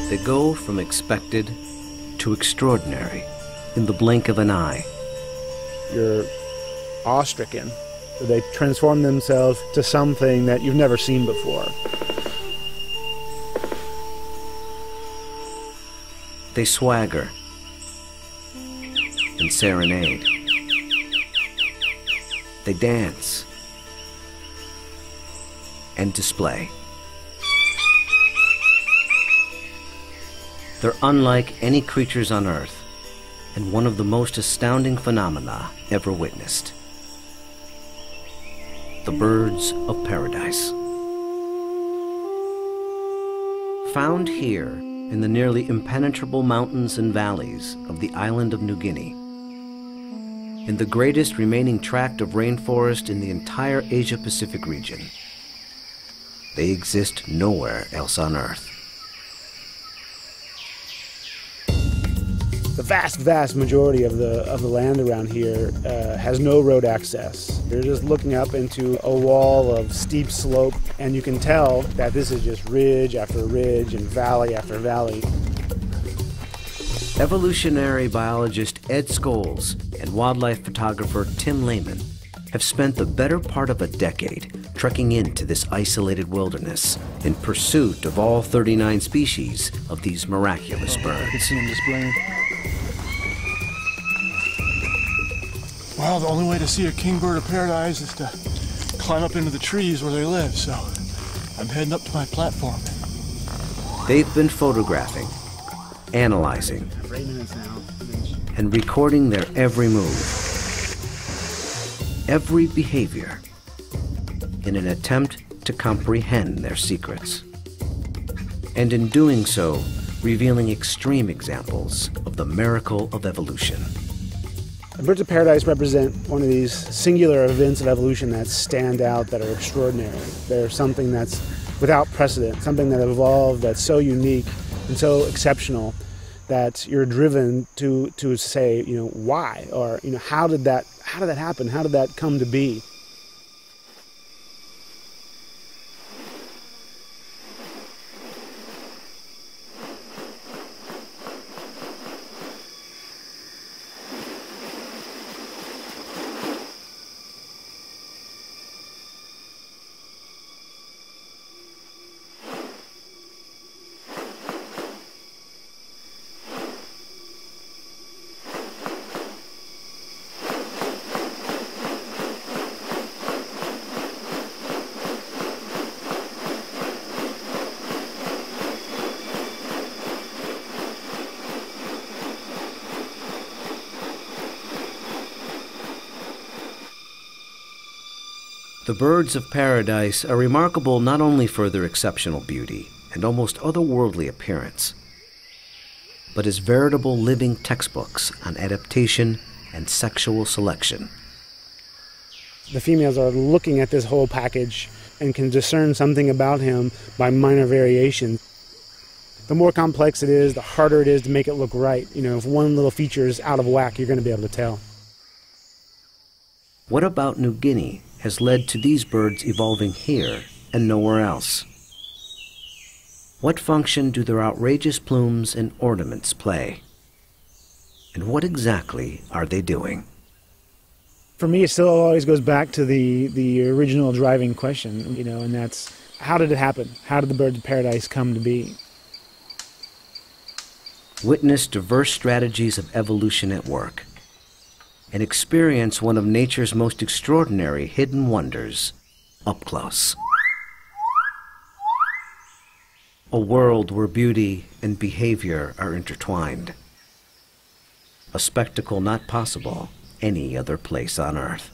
They go from expected to extraordinary in the blink of an eye. You're awestricken. They transform themselves to something that you've never seen before. They swagger and serenade. They dance and display. They're unlike any creatures on Earth, and one of the most astounding phenomena ever witnessed. The birds of paradise. Found here in the nearly impenetrable mountains and valleys of the island of New Guinea, in the greatest remaining tract of rainforest in the entire Asia-Pacific region. They exist nowhere else on Earth. The vast majority of the land around here has no road access. You're just looking up into a wall of steep slope, and you can tell that this is just ridge after ridge and valley after valley. Evolutionary biologist Ed Scholes and wildlife photographer Tim Lehman have spent the better part of a decade trekking into this isolated wilderness in pursuit of all 39 species of these miraculous birds. I can see them displaying. Well, the only way to see a kingbird of paradise is to climb up into the trees where they live, so I'm heading up to my platform. They've been photographing, analyzing, and recording their every move, every behavior, in an attempt to comprehend their secrets. And in doing so, revealing extreme examples of the miracle of evolution. The birds of paradise represent one of these singular events of evolution that stand out, that are extraordinary. They're something that's without precedent, something that evolved that's so unique and so exceptional that you're driven to say, why? Or, how did that happen? How did that come to be? The birds of paradise are remarkable not only for their exceptional beauty and almost otherworldly appearance, but as veritable living textbooks on adaptation and sexual selection. The females are looking at this whole package and can discern something about him by minor variation. The more complex it is, the harder it is to make it look right. If one little feature is out of whack, you're going to be able to tell. What about New Guinea has led to these birds evolving here and nowhere else? What function do their outrageous plumes and ornaments play? And what exactly are they doing? For me, it still always goes back to the original driving question, and that's, how did it happen? How did the birds of paradise come to be? Witness diverse strategies of evolution at work, and experience one of nature's most extraordinary hidden wonders up close. A world where beauty and behavior are intertwined. A spectacle not possible any other place on Earth.